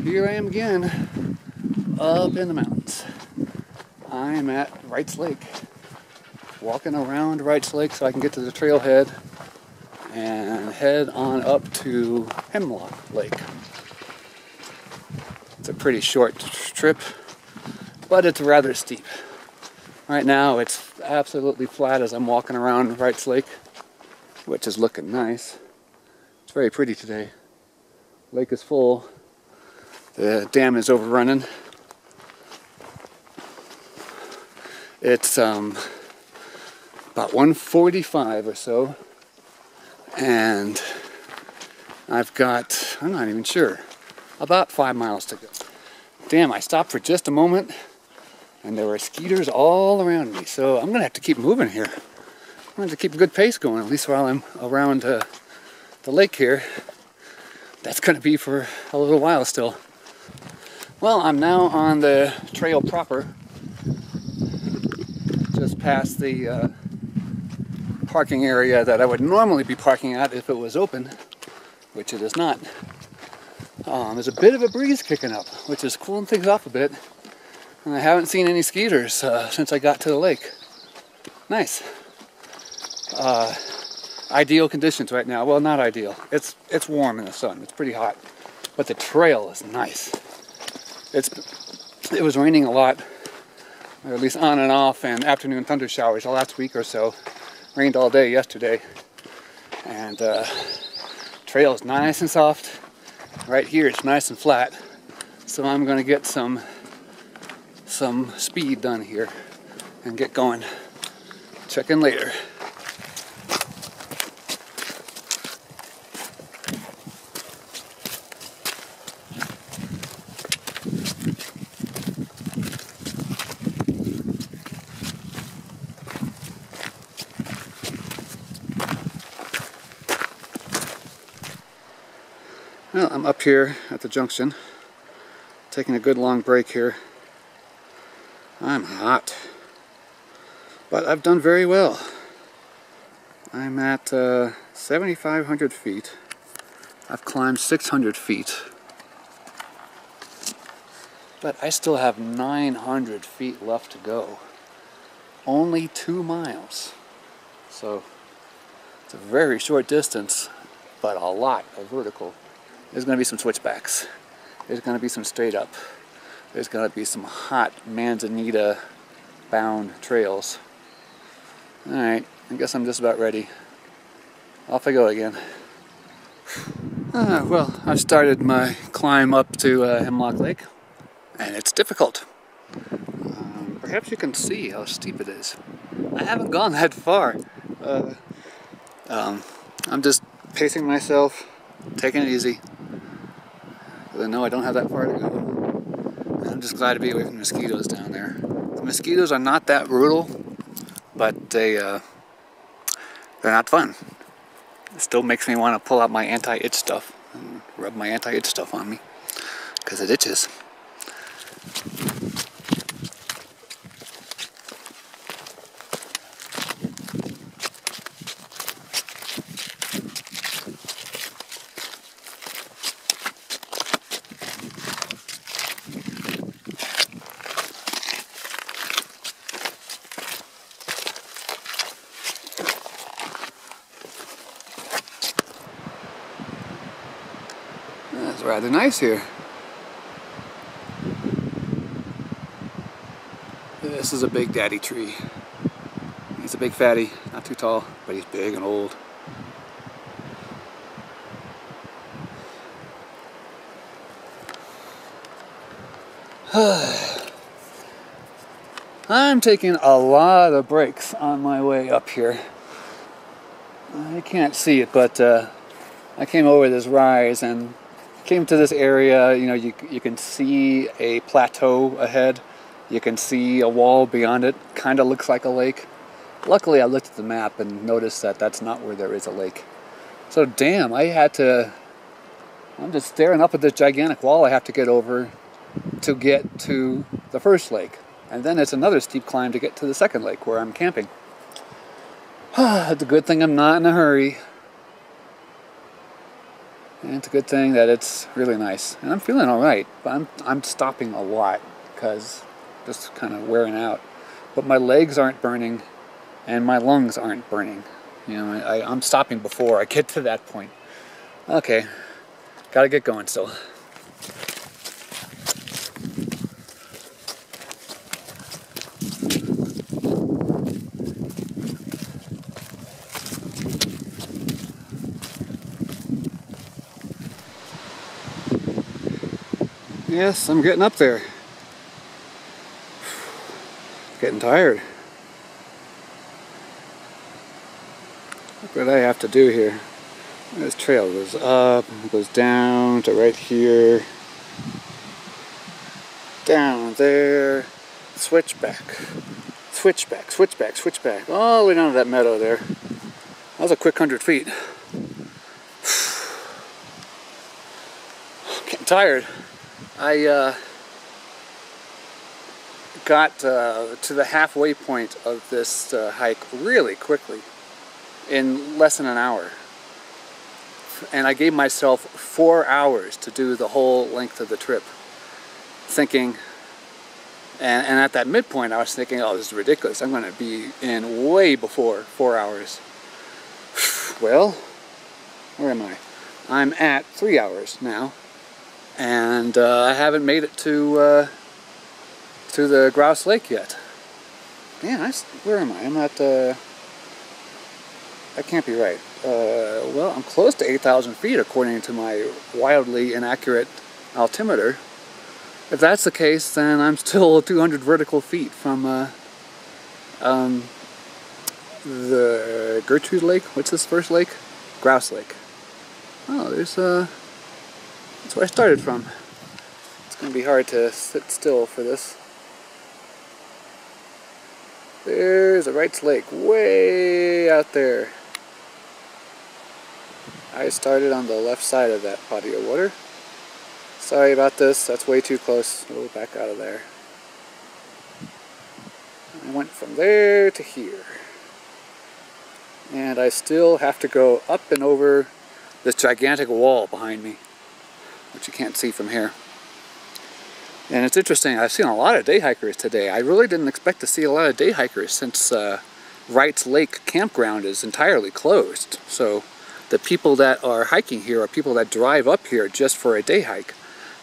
here I am again, up in the mountains. I'm at Wright's Lake, walking around Wright's Lake so I can get to the trailhead and head on up to Hemlock Lake. It's a pretty short trip, but it's rather steep. Right now it's absolutely flat as I'm walking around Wright's Lake, which is looking nice. It's very pretty today. Lake is full. The dam is overrunning. It's about 1:45 or so, and I've got, I'm not even sure, about 5 miles to go. Damn, I stopped for just a moment and there were skeeters all around me, so I'm gonna have to keep moving here. I'm gonna have to keep a good pace going, at least while I'm around the lake here. That's gonna be for a little while still. Well, I'm now on the trail proper, just past the parking area that I would normally be parking at if it was open, which it is not. There's a bit of a breeze kicking up, which is cooling things off a bit. And I haven't seen any skeeters since I got to the lake. Nice. Ideal conditions right now. Well, not ideal. It's warm in the sun. It's pretty hot. But the trail is nice. It was raining a lot, or at least on and off, and afternoon thunder showers the last week or so. Rained all day yesterday. And trail is nice and soft. Right here it's nice and flat. So I'm going to get some speed done here and get going. Check in later. Well, I'm up here at the junction, taking a good long break here. I'm hot, but I've done very well. I'm at 7,500 feet. I've climbed 600 feet, but I still have 900 feet left to go. Only 2 miles. So it's a very short distance, but a lot of vertical. There's going to be some switchbacks. There's going to be some straight up. There's going to be some hot manzanita bound trails. Alright, I guess I'm just about ready. Off I go again. Well, I started my climb up to Hemlock Lake, and it's difficult. Perhaps you can see how steep it is. I haven't gone that far. I'm just pacing myself, taking it easy. I know I don't have that far to go. I'm just glad to be away from the mosquitoes down there. The mosquitoes are not that brutal, but they're not fun. It still makes me want to pull out my anti-itch stuff and rub my anti-itch stuff on me, because it itches. It's rather nice here. This is a big daddy tree. He's a big fatty, not too tall, but he's big and old. I'm taking a lot of breaks on my way up here. I can't see it, but I came over this rise and came to this area. You know, you can see a plateau ahead. You can see a wall beyond it. Kind of looks like a lake. Luckily, I looked at the map and noticed that that's not where there is a lake. So damn, I'm just staring up at this gigantic wall I have to get over to get to the first lake. And then it's another steep climb to get to the second lake where I'm camping. It's a good thing I'm not in a hurry. And it's a good thing that it's really nice. And I'm feeling all right, but I'm stopping a lot because just kind of wearing out. But my legs aren't burning and my lungs aren't burning. You know, I'm stopping before I get to that point. Okay, gotta get going still. Yes, I'm getting up there. Getting tired. Look what I have to do here. This trail goes up, goes down to right here, down there, switchback, switchback, switchback, switchback, all the way down to that meadow there. That was a quick 100 feet. Getting tired. I got to the halfway point of this hike really quickly, in less than an hour. And I gave myself 4 hours to do the whole length of the trip, thinking, and at that midpoint I was thinking, oh, this is ridiculous, I'm going to be in way before 4 hours. Well, where am I? I'm at 3 hours now, and I haven't made it to the Grouse Lake yet. Man, where am I? I'm at, that can't be right. Well, I'm close to 8,000 feet according to my wildly inaccurate altimeter. If that's the case, then I'm still 200 vertical feet from the Gertrude Lake. What's this first lake? Grouse Lake. Oh, that's where I started from. It's going to be hard to sit still for this. There's a Wright's Lake way out there. I started on the left side of that body of water. Sorry about this, that's way too close. We'll back out of there. I went from there to here. And I still have to go up and over this gigantic wall behind me, which you can't see from here. And it's interesting, I've seen a lot of day hikers today. I really didn't expect to see a lot of day hikers since Wright's Lake campground is entirely closed. So the people that are hiking here are people that drive up here just for a day hike.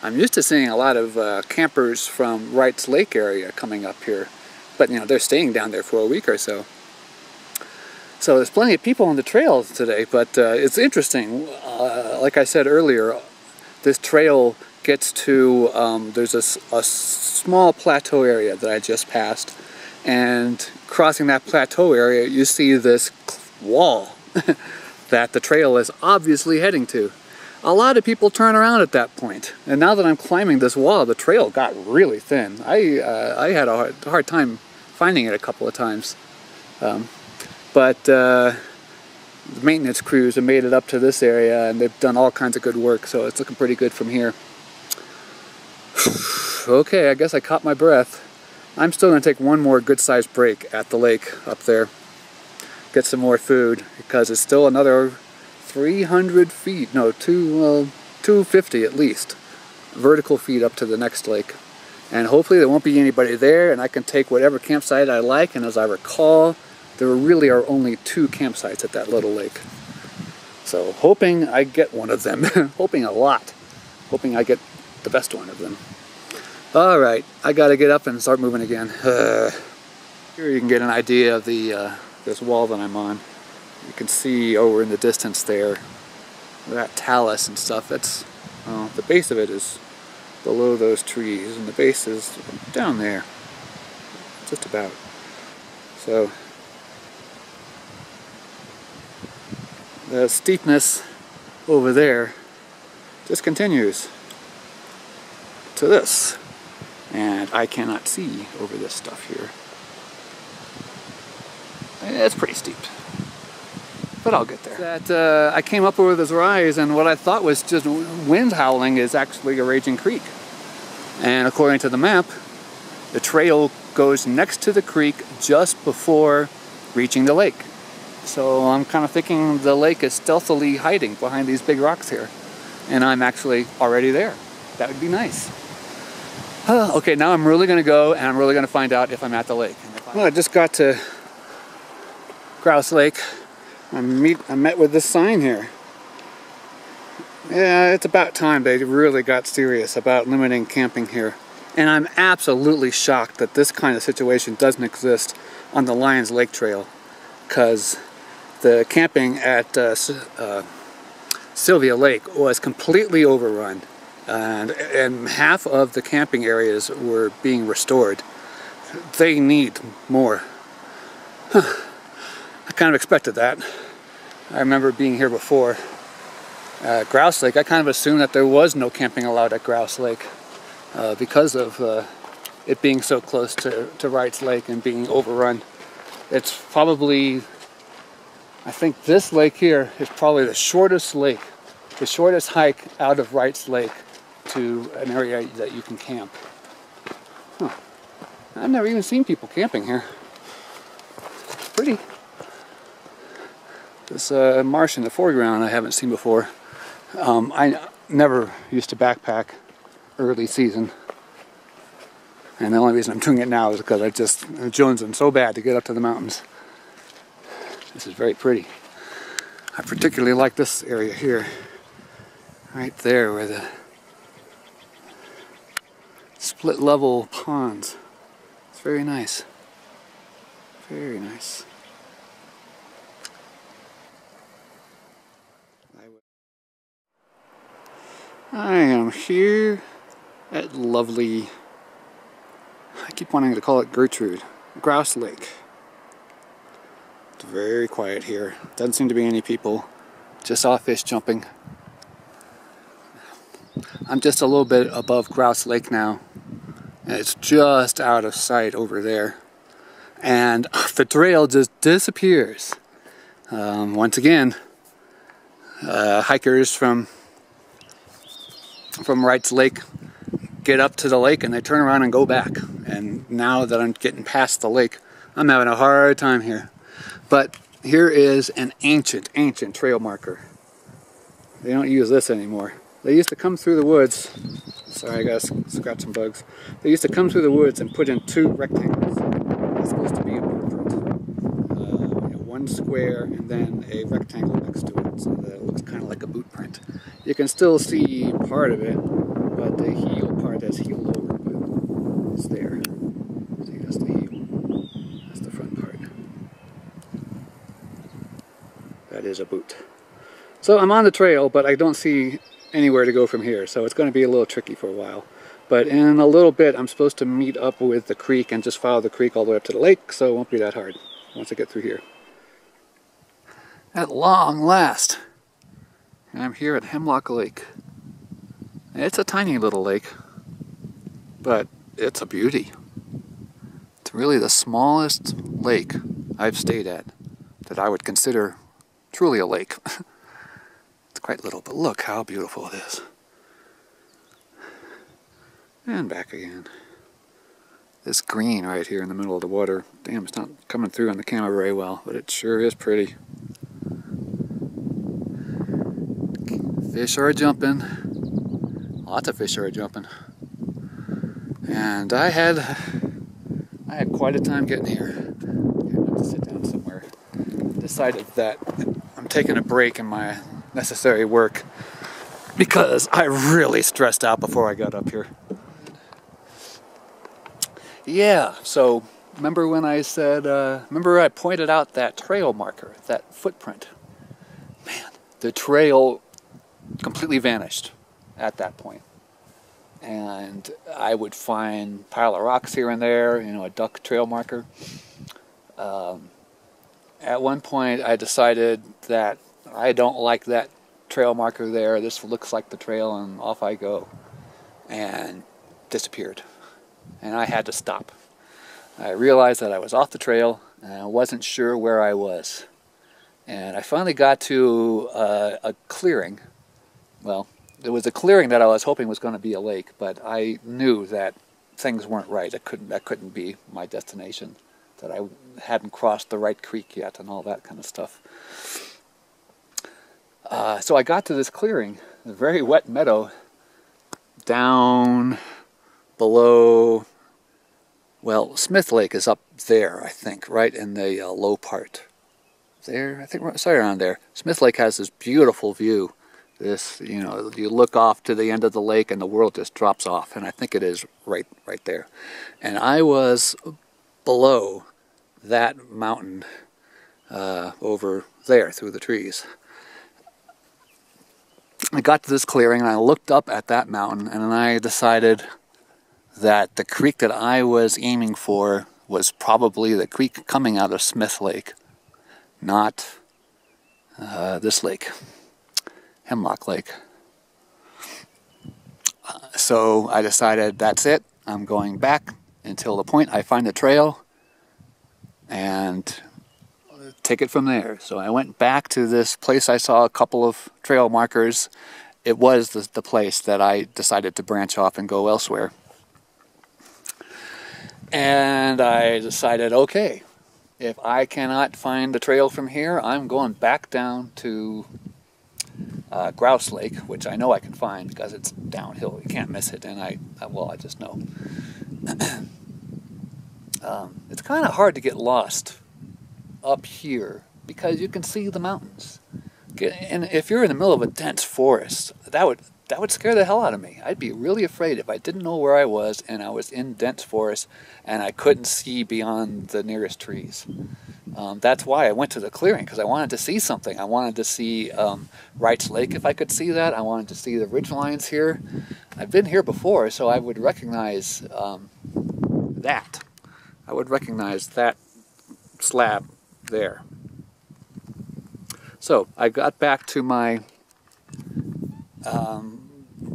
I'm used to seeing a lot of campers from Wright's Lake area coming up here. But you know, they're staying down there for a week or so. So there's plenty of people on the trails today, but it's interesting. Like I said earlier, this trail gets to, there's a small plateau area that I just passed, and crossing that plateau area you see this wall that the trail is obviously heading to. A lot of people turn around at that point, and now that I'm climbing this wall, the trail got really thin. I had a hard time finding it a couple of times, but the maintenance crews have made it up to this area, and they've done all kinds of good work, so it's looking pretty good from here. Okay, I guess I caught my breath. I'm still going to take one more good-sized break at the lake up there. Get some more food, because it's still another 300 feet, no, 250 at least, vertical feet up to the next lake. And hopefully there won't be anybody there, and I can take whatever campsite I like. And as I recall, there really are only 2 campsites at that little lake. So hoping I get one of them, hoping a lot, hoping I get the best one of them. All right, I gotta get up and start moving again. Here you can get an idea of the this wall that I'm on. You can see over in the distance there, that talus and stuff. That's the base of it is below those trees, and the base is down there, just about. So the steepness over there just continues to this, and I cannot see over this stuff here. It's pretty steep, but I'll get there. That I came up over this rise, and what I thought was just wind howling is actually a raging creek. And according to the map, the trail goes next to the creek just before reaching the lake. So I'm kind of thinking the lake is stealthily hiding behind these big rocks here. and I'm actually already there. That would be nice. Okay, now I'm really going to go, and I'm really going to find out if I'm at the lake. Well, I just got to Grouse Lake. I met with this sign here. Yeah, it's about time they really got serious about limiting camping here. And I'm absolutely shocked that this kind of situation doesn't exist on the Lions Lake Trail, because the camping at Sylvia Lake was completely overrun, and half of the camping areas were being restored. They need more. I kind of expected that. I remember being here before. Grouse Lake, I kind of assumed that there was no camping allowed at Grouse Lake because of it being so close to Wright's Lake and being overrun. It's probably, I think this lake here is probably the shortest lake, the shortest hike out of Wright's Lake to an area that you can camp. Huh. I've never even seen people camping here. It's pretty. This marsh in the foreground I haven't seen before. I never used to backpack early season, and the only reason I'm doing it now is because I'm jonesing so bad to get up to the mountains. This is very pretty. I particularly like this area here, right there where the split level ponds. It's very nice. Very nice. I am here at lovely, I keep wanting to call it Gertrude, Grouse Lake. It's very quiet here. Doesn't seem to be any people. Just saw fish jumping. I'm just a little bit above Grouse Lake now. And it's just out of sight over there. And the trail just disappears. Once again, hikers from Wright's Lake get up to the lake and they turn around and go back. And now that I'm getting past the lake, I'm having a hard time here. But here is an ancient trail marker. They don't use this anymore. They used to come through the woods. Sorry, I gotta scratch some bugs. They used to come through the woods and put in two rectangles. It's supposed to be a blueprint. One square and then a rectangle next to it, so that it looks kind of like a boot print. You can still see part of it, but the heel part has healed over, but it's there. See, that's the heel. That's the front part. That is a boot. So I'm on the trail, but I don't see anywhere to go from here, so it's going to be a little tricky for a while. But in a little bit, I'm supposed to meet up with the creek and just follow the creek all the way up to the lake, so it won't be that hard once I get through here. At long last, I'm here at Hemlock Lake. It's a tiny little lake, but it's a beauty. It's really the smallest lake I've stayed at that I would consider truly a lake. It's quite little, but look how beautiful it is. And back again. This green right here in the middle of the water. Damn, it's not coming through on the camera very well, but it sure is pretty. Fish are jumping. Lots of fish are jumping. And I had quite a time getting here. I had to sit down somewhere. Decided that I'm taking a break in my necessary work because I really stressed out before I got up here. Yeah, so remember when I said, remember I pointed out that trail marker, that footprint? Man, the trail completely vanished at that point. And I would find a pile of rocks here and there, you know, a duck trail marker. At one point I decided that I don't like that trail marker there. This looks like the trail, and off I go. And disappeared. And I had to stop. I realized that I was off the trail and I wasn't sure where I was. And I finally got to a clearing. Well, it was a clearing that I was hoping was going to be a lake, but I knew that things weren't right. That couldn't be my destination. That I hadn't crossed the right creek yet and all that kind of stuff. So I got to this clearing a very wet meadow down below. Well, Smith Lake is up there, I think, right in the low part. There, I think, sorry, around there. Smith Lake has this beautiful view. This, you know, you look off to the end of the lake and the world just drops off, and I think it is right there. And I was below that mountain over there through the trees. I got to this clearing and I looked up at that mountain, and I decided that the creek that I was aiming for was probably the creek coming out of Smith Lake, not this lake, Hemlock Lake. So I decided that's it. I'm going back until the point I find the trail and take it from there. So I went back to this place. I saw a couple of trail markers. It was the place that I decided to branch off and go elsewhere. And I decided, okay, if I cannot find the trail from here, I'm going back down to Grouse Lake, which I know I can find because it's downhill. You can't miss it, and I just know. It's kind of hard to get lost up here because you can see the mountains. And if you're in the middle of a dense forest, that would scare the hell out of me. I'd be really afraid if I didn't know where I was and I was in dense forest and I couldn't see beyond the nearest trees. That's why I went to the clearing, because I wanted to see something. I wanted to see Wright's Lake if I could see that. I wanted to see the ridge lines here. I've been here before, so I would recognize that. I would recognize that slab there. So I got back to my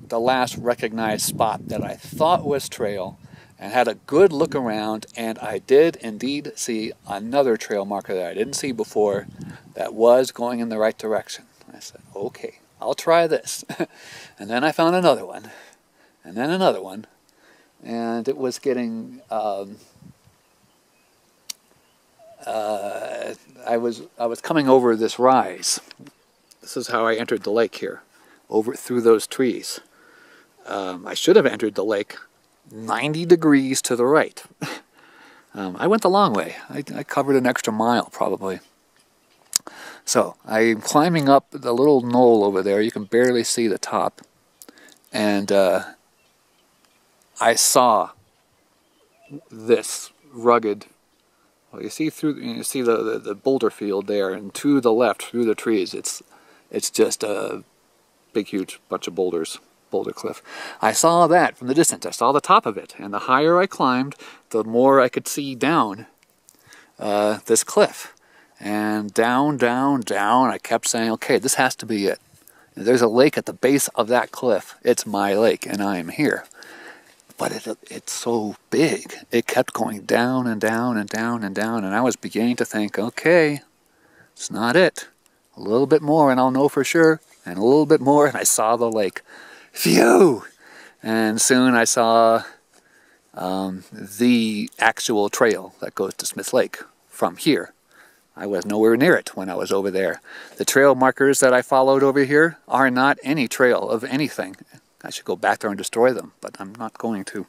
the last recognized spot that I thought was trail, and had a good look around, and I did indeed see another trail marker that I didn't see before that was going in the right direction. I said, okay, I'll try this. And then I found another one, and then another one, and it was getting I was coming over this rise. This is how I entered the lake here, over through those trees. I should have entered the lake 90 degrees to the right. I went the long way. I covered an extra mile probably. So I'm climbing up the little knoll over there. You can barely see the top. And I saw this rugged, well, you see the boulder field there, and to the left through the trees it's just a big huge bunch of boulders. Boulder cliff. I saw that from the distance. I saw the top of it, and the higher I climbed, the more I could see down this cliff. And down, down, down, I kept saying, okay, this has to be it. And there's a lake at the base of that cliff. It's my lake, and I am here. But it's so big. It kept going down and down and down and down, and I was beginning to think, okay, it's not it. A little bit more, and I'll know for sure. And a little bit more, and I saw the lake. Phew! And soon I saw the actual trail that goes to Smith Lake from here. I was nowhere near it when I was over there. The trail markers that I followed over here are not any trail of anything. I should go back there and destroy them, but I'm not going to.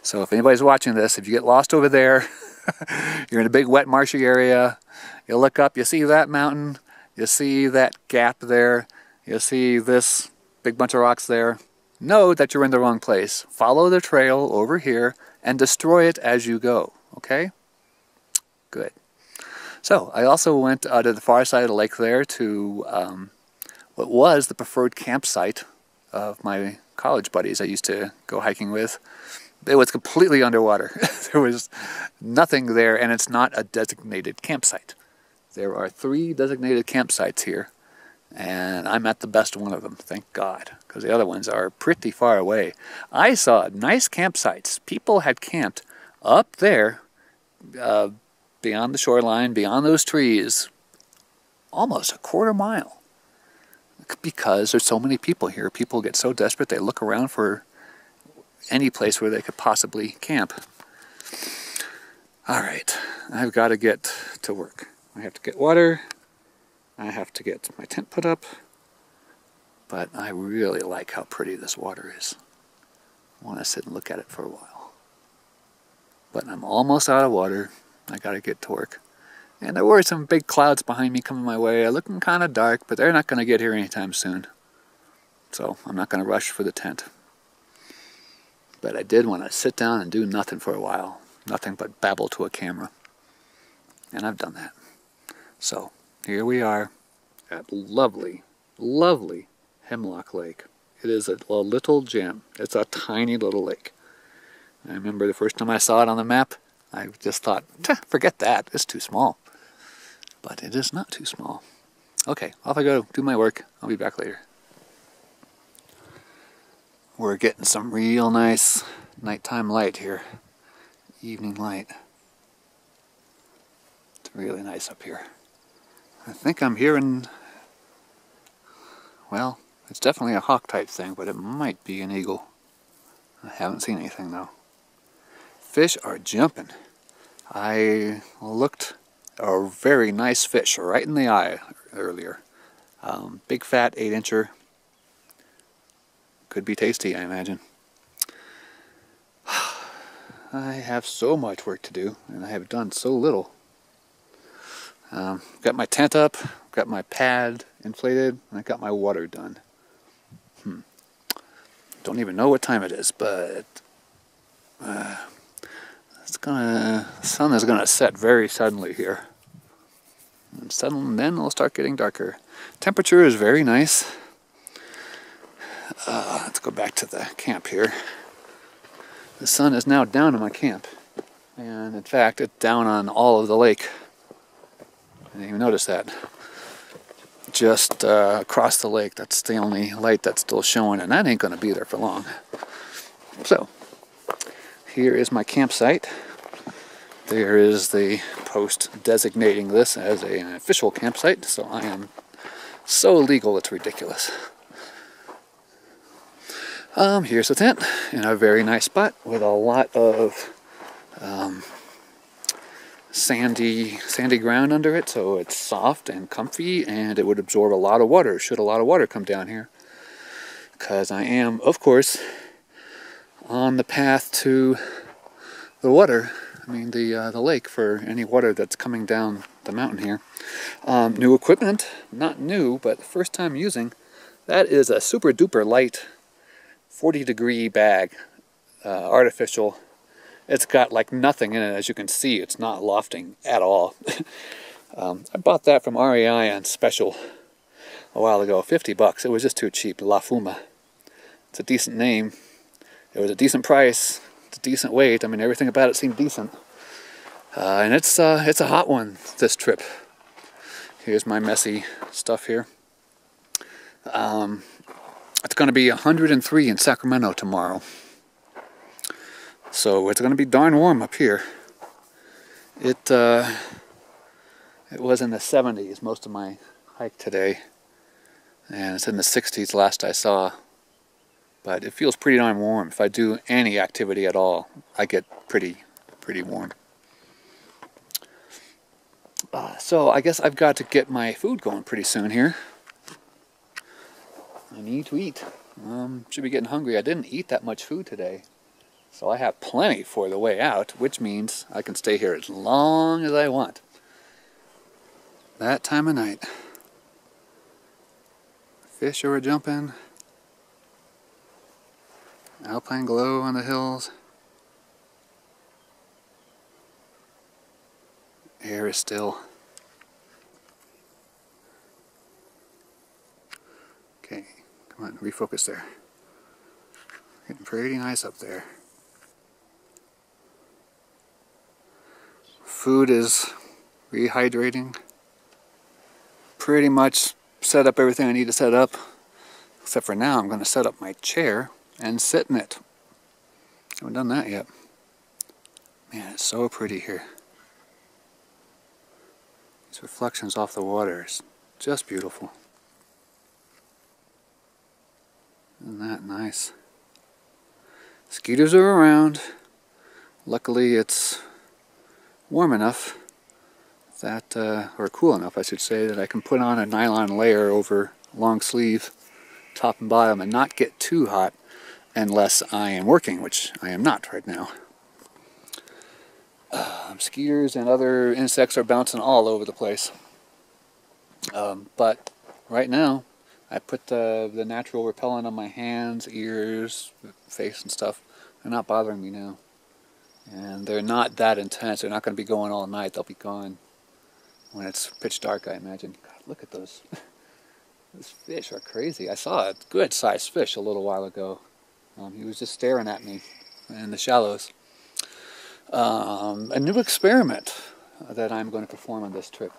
So if anybody's watching this, if you get lost over there, you're in a big wet marshy area, you look up, you see that mountain, you see that gap there, you see this big bunch of rocks there, know that you're in the wrong place. Follow the trail over here and destroy it as you go, okay? Good. So I also went to the far side of the lake there to what was the preferred campsite of my college buddies I used to go hiking with. It was completely underwater. There was nothing there, and it's not a designated campsite. There are 3 designated campsites here, and I'm at the best one of them, thank God, because the other ones are pretty far away. I saw nice campsites. People had camped up there, beyond the shoreline, beyond those trees, almost a quarter mile. Because there's so many people here. People get so desperate they look around for any place where they could possibly camp. All right, I've got to get to work. I have to get water. I have to get my tent put up. but I really like how pretty this water is. I want to sit and look at it for a while. But I'm almost out of water. I gotta get to work. And there were some big clouds behind me coming my way. They're looking kind of dark, but they're not going to get here anytime soon. So I'm not going to rush for the tent. But I did want to sit down and do nothing for a while. Nothing but babble to a camera. And I've done that. So here we are at lovely, lovely Hemlock Lake. It is a little gem. It's a tiny little lake. I remember the first time I saw it on the map, I just thought, forget that, it's too small. But it is not too small. Okay, off I go, do my work. I'll be back later. We're getting some real nice nighttime light here. Evening light. It's really nice up here. I think I'm hearing, well, it's definitely a hawk type thing, but it might be an eagle. I haven't seen anything though. Fish are jumping. I looked a very nice fish right in the eye earlier. Big fat 8-incher. Could be tasty, I imagine. I have so much work to do, and I have done so little. Got my tent up, got my pad inflated, and I got my water done. Don't even know what time it is, but the sun is gonna set very suddenly here. And then it'll start getting darker. Temperature is very nice. Let's go back to the camp here. The sun is now down in my camp. And in fact, it's down on all of the lake. I didn't even notice that. Just across the lake, that's the only light that's still showing, and that ain't gonna be there for long. So, here is my campsite. There is the post designating this as an official campsite, so I am so legal it's ridiculous. Here's the tent in a very nice spot with a lot of sandy ground under it, so it's soft and comfy, and it would absorb a lot of water should a lot of water come down here. Because I am, of course, on the path to the water. I mean the lake for any water that's coming down the mountain here. New equipment, not new, but first time using. That is a super duper light 40-degree bag, artificial. It's got like nothing in it, as you can see. It's not lofting at all. I bought that from REI on special a while ago, 50 bucks. It was just too cheap. La Fuma. It's a decent name. It was a decent price. It's a decent weight. I mean, everything about it seemed decent. And it's a hot one this trip. Here's my messy stuff here. It's going to be 103 in Sacramento tomorrow. So it's going to be darn warm up here. It was in the 70s most of my hike today. And it's in the 60s last I saw. But it feels pretty darn warm. If I do any activity at all, I get pretty warm. So I guess I've got to get my food going pretty soon here. I need to eat. Should be getting hungry. I didn't eat that much food today. So I have plenty for the way out, which means I can stay here as long as I want. That time of night. Fish are jumping. Alpine glow on the hills. Air is still. Okay, come on, refocus there. Getting pretty nice up there. Food is rehydrating. Pretty much set up everything I need to set up. Except for now, I'm going to set up my chair and sit in it. Haven't done that yet. Man, it's so pretty here. These reflections off the water is just beautiful. Isn't that nice? Mosquitoes are around. Luckily it's warm enough that, or cool enough I should say, that I can put on a nylon layer over long sleeve top and bottom and not get too hot unless I am working, which I am not right now. Mosquitoes and other insects are bouncing all over the place. But right now, I put the natural repellent on my hands, ears, face and stuff. They're not bothering me now. And they're not that intense. They're not going to be going all night. They'll be gone when it's pitch dark, I imagine. God, look at those. Those fish are crazy. I saw a good-sized fish a little while ago. He was just staring at me in the shallows. A new experiment that I'm going to perform on this trip.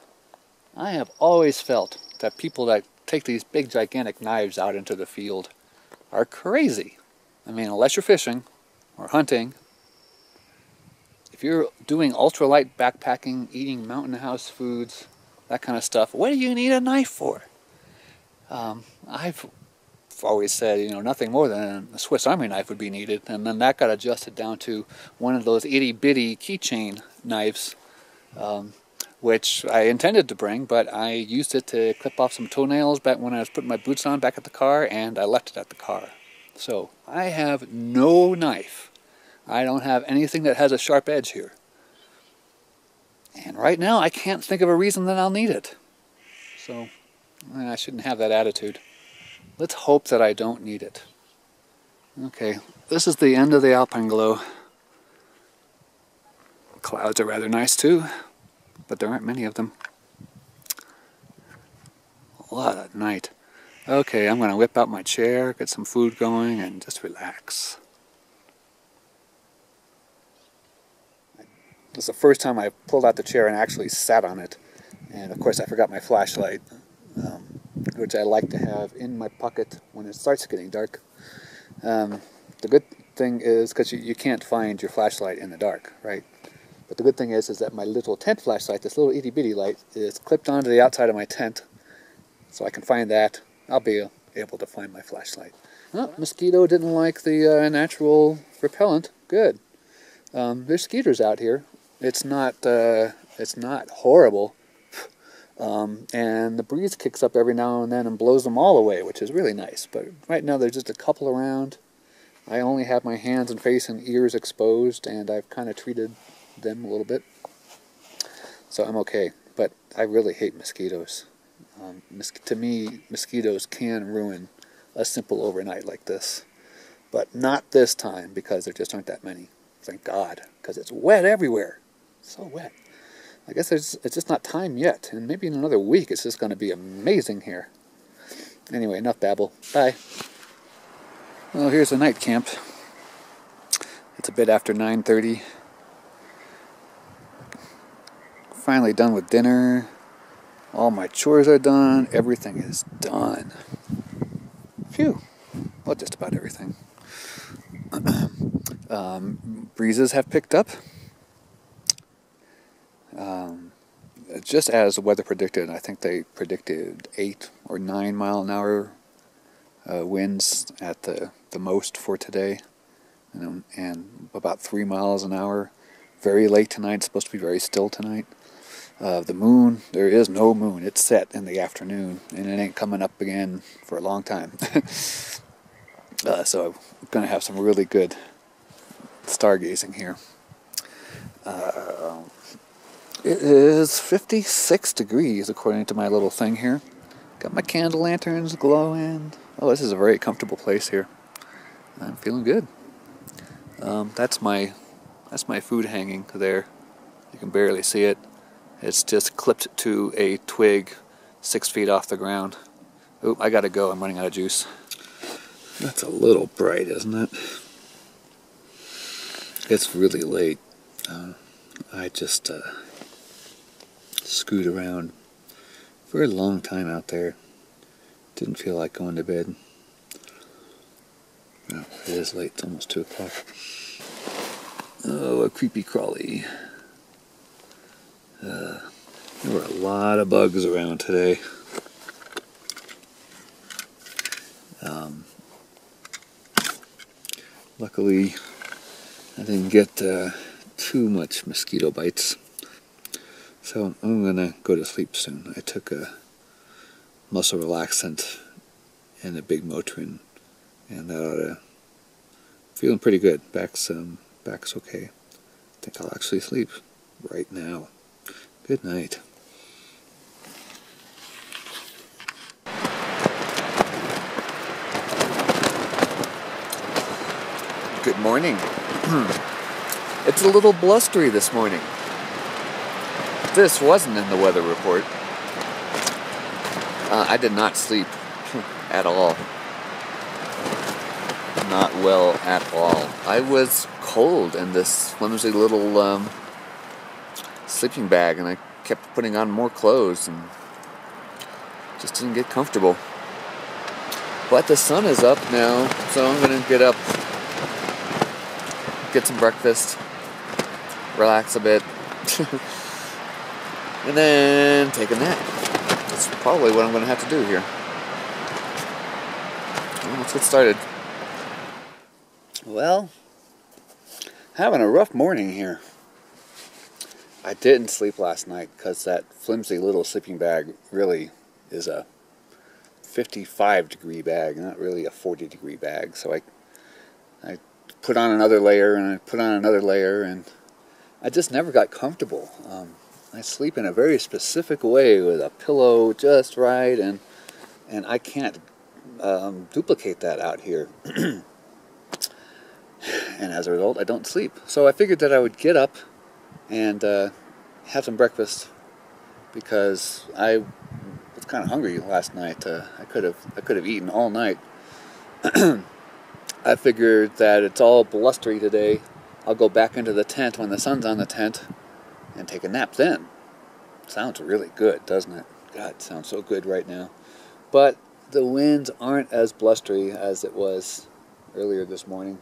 I have always felt that people that take these big, gigantic knives out into the field are crazy. I mean, unless you're fishing or hunting, if you're doing ultralight backpacking, eating mountain house foods, that kind of stuff, what do you need a knife for? I've always said, you know, nothing more than a Swiss Army knife would be needed, and then that got adjusted down to one of those itty-bitty keychain knives, which I intended to bring, but I used it to clip off some toenails back when I was putting my boots on back at the car, and I left it at the car. So I have no knife. I don't have anything that has a sharp edge here. And right now I can't think of a reason that I'll need it. So I shouldn't have that attitude. Let's hope that I don't need it. Okay, this is the end of the alpenglow. Clouds are rather nice too, but there aren't many of them. What a night. Okay, I'm going to whip out my chair, get some food going, and just relax. This is the first time I pulled out the chair and actually sat on it. And of course I forgot my flashlight, which I like to have in my pocket when it starts getting dark. The good thing is, because you can't find your flashlight in the dark, right? But the good thing is that my little tent flashlight, this little itty-bitty light, is clipped onto the outside of my tent. So I can find that. I'll be able to find my flashlight. Oh, mosquito didn't like the natural repellent. Good. There's skeeters out here. It's not horrible. And the breeze kicks up every now and then and blows them all away, which is really nice. But right now there's just a couple around. I only have my hands and face and ears exposed, and I've kind of treated them a little bit. So I'm okay. But I really hate mosquitoes. To me, mosquitoes can ruin a simple overnight like this. But not this time, because there just aren't that many. Thank God, because it's wet everywhere. So wet. I guess it's just not time yet, and maybe in another week it's just going to be amazing here. Anyway, enough babble. Bye. Well, here's the night camp. It's a bit after 9:30. Finally done with dinner. All my chores are done. Everything is done. Phew. Well, just about everything. Breezes have picked up. Just as the weather predicted. I think they predicted 8 or 9 mile an hour winds at the most for today, and about 3 miles an hour very late tonight. It's supposed to be very still tonight. The moon, there is no moon. It's set in the afternoon, and it ain't coming up again for a long time. So I'm going to have some really good stargazing here. It is 56 degrees according to my little thing here. Got my candle lanterns glowing. Oh, this is a very comfortable place here. I'm feeling good. That's my food hanging there. You can barely see it. It's just clipped to a twig 6 feet off the ground. Oh, I gotta go. I'm running out of juice. That's a little bright, isn't it? It's really late. I just screwed around for a long time out there. Didn't feel like going to bed. Oh, it is late. It's almost 2 o'clock. Oh, a creepy crawly. There were a lot of bugs around today. Luckily, I didn't get too much mosquito bites. So I'm going to go to sleep soon. I took a muscle relaxant and a big Motrin, and that ought to feeling pretty good. Back's okay. I think I'll actually sleep right now. Good night. Good morning. It's a little blustery this morning. This wasn't in the weather report. I did not sleep at all. Not well at all. I was cold in this flimsy little sleeping bag, and I kept putting on more clothes and just didn't get comfortable. But the sun is up now, so I'm gonna get up, get some breakfast, relax a bit, and then take a nap. That's probably what I'm gonna have to do here. Well, let's get started. Well, having a rough morning here. I didn't sleep last night because that flimsy little sleeping bag really is a 55-degree bag, not really a 40-degree bag. So I put on another layer and I put on another layer, and I just never got comfortable. I sleep in a very specific way with a pillow just right, and I can't duplicate that out here. And as a result, I don't sleep. So I figured that I would get up and have some breakfast, because I was kind of hungry last night. I could have eaten all night. I figured that it's all blustery today. I'll go back into the tent when the sun's on the tent and take a nap then. Sounds really good, doesn't it? God, it sounds so good right now. But the winds aren't as blustery as it was earlier this morning.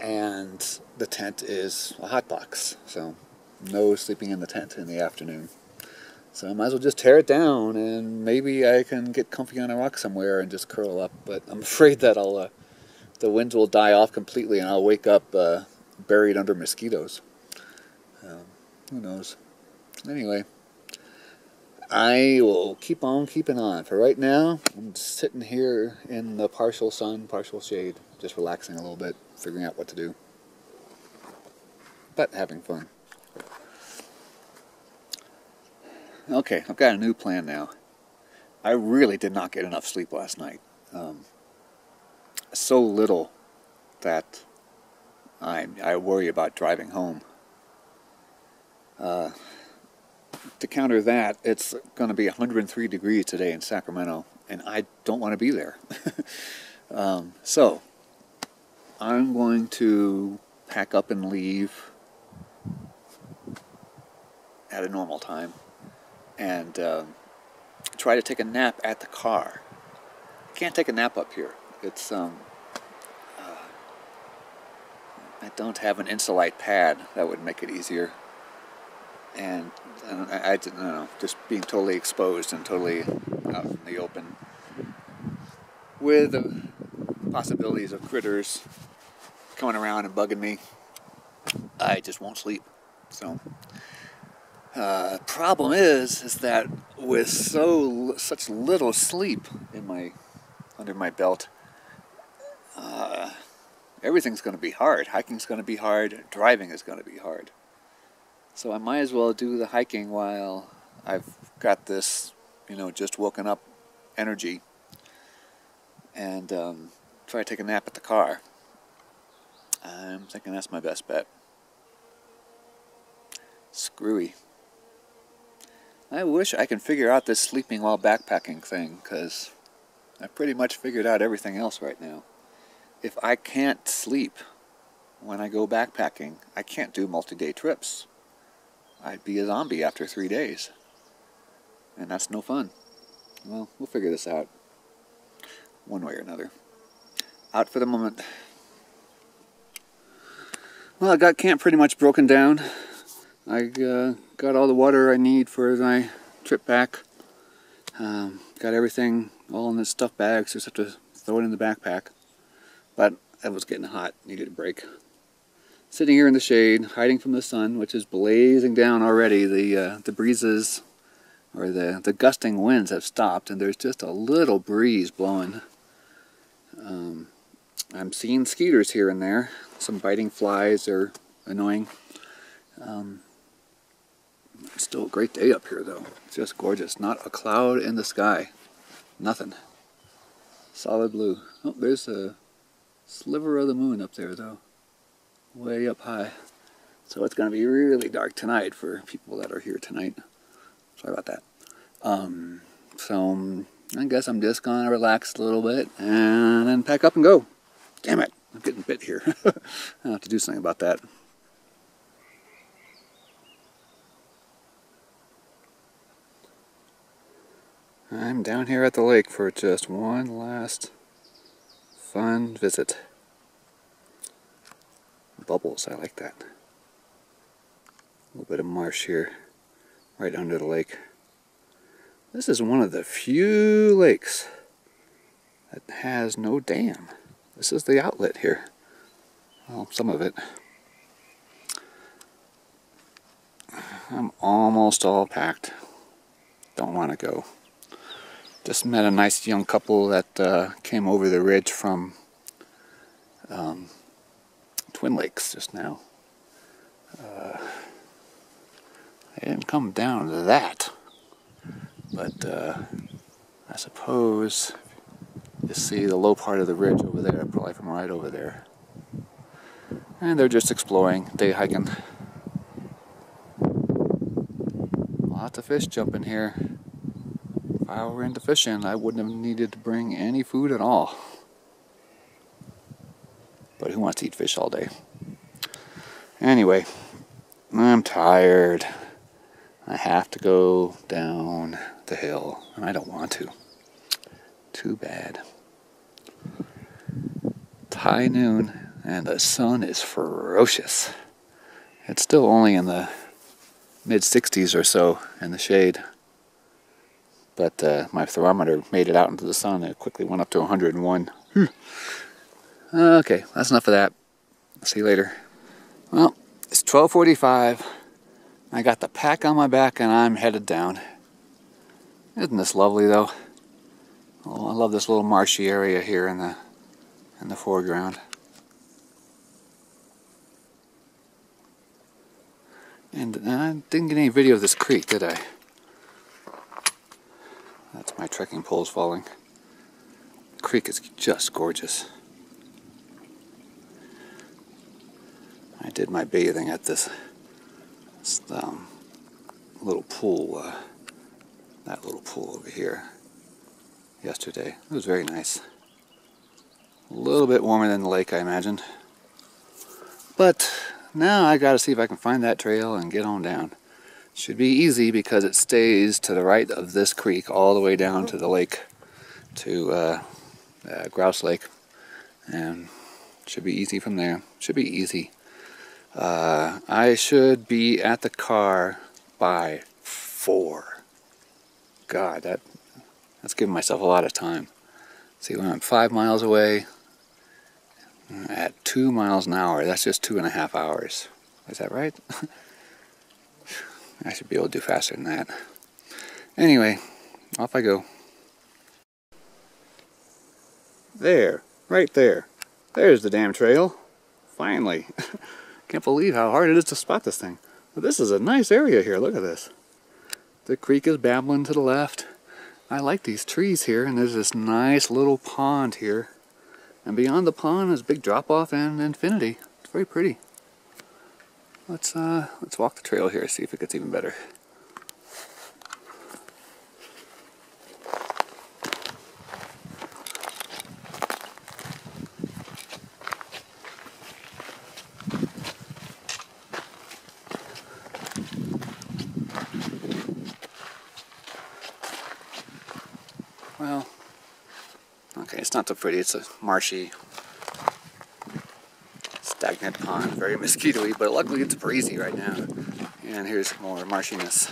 And the tent is a hot box, so no sleeping in the tent in the afternoon. So I might as well just tear it down, and maybe I can get comfy on a rock somewhere and just curl up. But I'm afraid that the winds will die off completely, and I'll wake up buried under mosquitoes. Who knows? Anyway, I will keep on keeping on. For right now, I'm sitting here in the partial sun, partial shade, just relaxing a little bit, figuring out what to do, but having fun. Okay, I've got a new plan now. I really did not get enough sleep last night. So little that I worry about driving home. To counter that, it's going to be 103 degrees today in Sacramento, and I don't want to be there. So I'm going to pack up and leave at a normal time, and try to take a nap at the car. Can't take a nap up here. It's I don't have an Insulite pad that would make it easier, and I don't know, just being totally exposed and totally out in the open with the possibilities of critters coming around and bugging me, I just won't sleep. So problem is that with such little sleep under my belt, everything's going to be hard. Hiking's going to be hard. Driving is going to be hard. So I might as well do the hiking while I've got this, just woken up energy, and try to take a nap at the car. I'm thinking that's my best bet. Screwy. I wish I could figure out this sleeping while backpacking thing, because I've pretty much figured out everything else right now. If I can't sleep when I go backpacking, I can't do multi-day trips. I'd be a zombie after 3 days. And that's no fun. Well, we'll figure this out one way or another. Out for the moment. Well, I got camp pretty much broken down. I got all the water I need for my trip back. Got everything all in the stuff bags, just have to throw it in the backpack. But it was getting hot, needed a break. Sitting here in the shade, hiding from the sun, which is blazing down already. The breezes or the gusting winds have stopped, and there's just a little breeze blowing. I'm seeing skeeters here and there. Some biting flies are annoying. It's still a great day up here, though. It's just gorgeous. Not a cloud in the sky. Nothing. Solid blue. Oh, there's a sliver of the moon up there, though. Way up high. So it's going to be really dark tonight for people that are here tonight. Sorry about that. So I guess I'm just going to relax a little bit and then pack up and go. Damn it. I'm getting bit here. I'll have to do something about that. I'm down here at the lake for just one last fun visit. Bubbles, I like that. A little bit of marsh here, right under the lake. This is one of the few lakes that has no dam. This is the outlet here. Well, some of it. I'm almost all packed. Don't want to go. Just met a nice young couple that came over the ridge from Twin Lakes just now. They didn't come down to that, but I suppose you see the low part of the ridge over there, probably from right over there. And they're just exploring, day hiking. Lots of fish jumping here. If I were into fishing, I wouldn't have needed to bring any food at all. But who wants to eat fish all day? Anyway, I'm tired. I have to go down the hill, and I don't want to. Too bad. It's high noon, and the sun is ferocious. It's still only in the mid-60s or so in the shade. But my thermometer made it out into the sun, and it quickly went up to 101. Okay, that's enough of that. See you later. Well, it's 12:45. I got the pack on my back, and I'm headed down. Isn't this lovely, though? Oh, I love this little marshy area here in the foreground. And I didn't get any video of this creek, did I? That's my trekking poles falling. The creek is just gorgeous. I did my bathing at this little pool, that little pool over here yesterday. It was very nice. A little bit warmer than the lake, I imagined. But now I gotta see if I can find that trail and get on down. Should be easy because it stays to the right of this creek all the way down to the lake, to Grouse Lake, and should be easy from there. Should be easy. I should be at the car by 4. God, that's giving myself a lot of time. See, when I'm 5 miles away, at 2 miles an hour, that's just 2.5 hours. Is that right? I should be able to do faster than that. Anyway, off I go. There, right there. There's the damn trail. Finally. Can't believe how hard it is to spot this thing. But this is a nice area here. Look at this. The creek is babbling to the left. I like these trees here, and there's this nice little pond here. And beyond the pond is a big drop-off and infinity. It's very pretty. Let's walk the trail here, see if it gets even better. Well, okay, it's not so pretty. It's a marshy, stagnant pond, very mosquito-y, but luckily it's breezy right now. And here's more marshiness.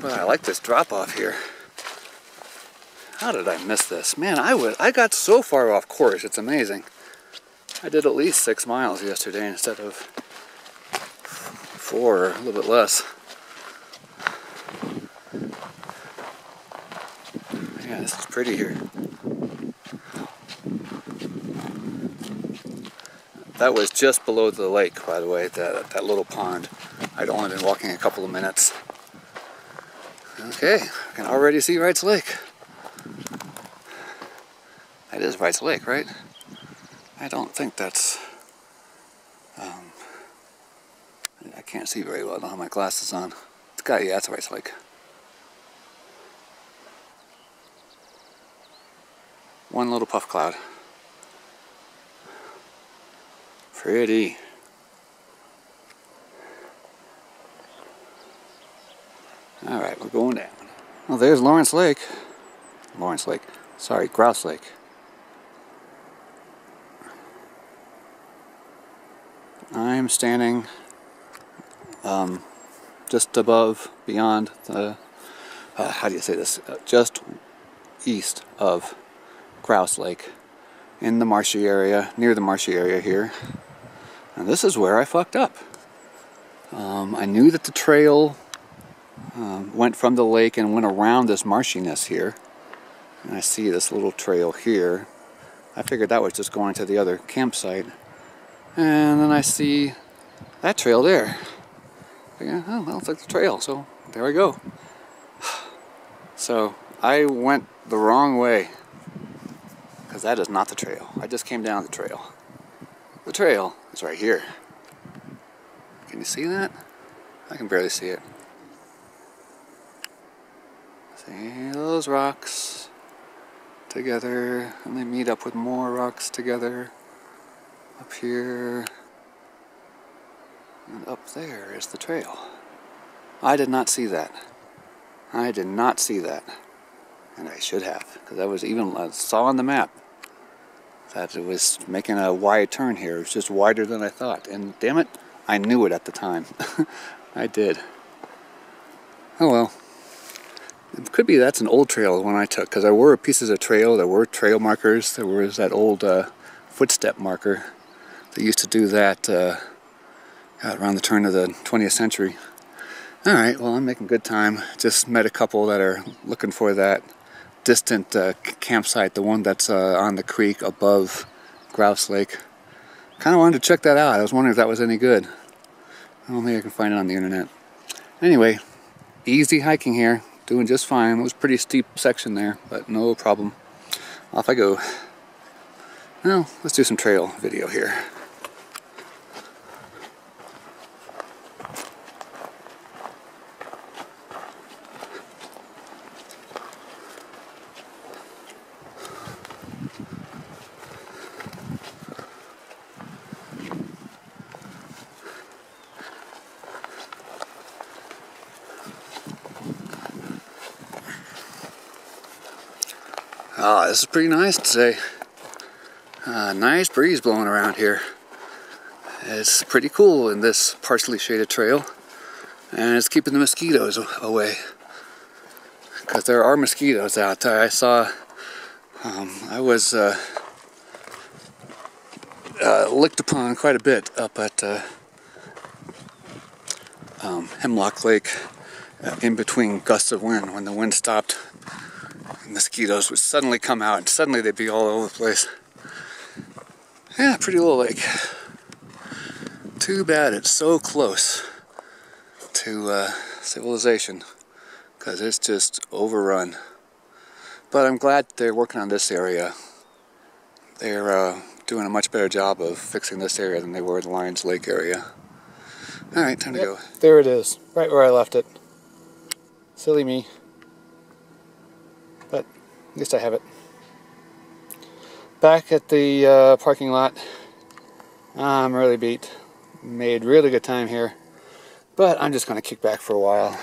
But I like this drop-off here. How did I miss this? Man, I got so far off course, it's amazing. I did at least 6 miles yesterday instead of 4 or a little bit less. Yeah, this is pretty here. That was just below the lake, by the way, that little pond. I'd only been walking a couple of minutes. Okay, I can already see Wright's Lake. That is Wright's Lake, right? I don't think that's... I can't see very well, I don't have my glasses on. It's got, yeah, that's Wright's Lake. One little puff cloud. Pretty. Alright, we're going down. Well, there's Lawrence Lake. Lawrence Lake. Sorry, Grouse Lake. I'm standing just above, beyond the, how do you say this? Just east of Grouse Lake, in the marshy area, near the marshy area here. And this is where I fucked up. I knew that the trail went from the lake and went around this marshiness here. And I see this little trail here. I figured that was just going to the other campsite. And then I see that trail there. Figured, oh, well, it's like the trail, so there I go. So I went the wrong way, because that is not the trail. I just came down the trail. The trail is right here. Can you see that? I can barely see it. See those rocks together, and they meet up with more rocks together up here, and up there is the trail. I did not see that. I did not see that, and I should have, because I was even, I saw on the map that it was making a wide turn here. It was just wider than I thought, and damn it, I knew it at the time. I did. Oh well. It could be that's an old trail, the one I took, because there were pieces of trail, there were trail markers, there was that old footstep marker. They used to do that around the turn of the 20th century. Alright, well, I'm making good time. Just met a couple that are looking for that distant campsite, the one that's on the creek above Grouse Lake. Kind of wanted to check that out. I was wondering if that was any good. I don't think I can find it on the internet. Anyway, easy hiking here. Doing just fine. It was a pretty steep section there, but no problem. Off I go. Now, let's do some trail video here. Ah, this is pretty nice today. Nice breeze blowing around here. It's pretty cool in this partially shaded trail, and it's keeping the mosquitoes away, because there are mosquitoes out there. I saw, I was licked upon quite a bit up at Hemlock Lake, in between gusts of wind. When the wind stopped, mosquitoes would suddenly come out, and suddenly they'd be all over the place. Yeah, pretty little lake. Too bad it's so close to civilization, because it's just overrun. But I'm glad they're working on this area. They're doing a much better job of fixing this area than they were in the Lions Lake area. Alright, time to go. There it is, right where I left it. Silly me. But at least I have it. Back at the parking lot. I'm really beat. Made really good time here. But I'm just going to kick back for a while.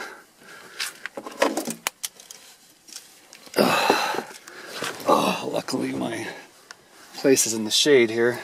Oh, luckily my place is in the shade here.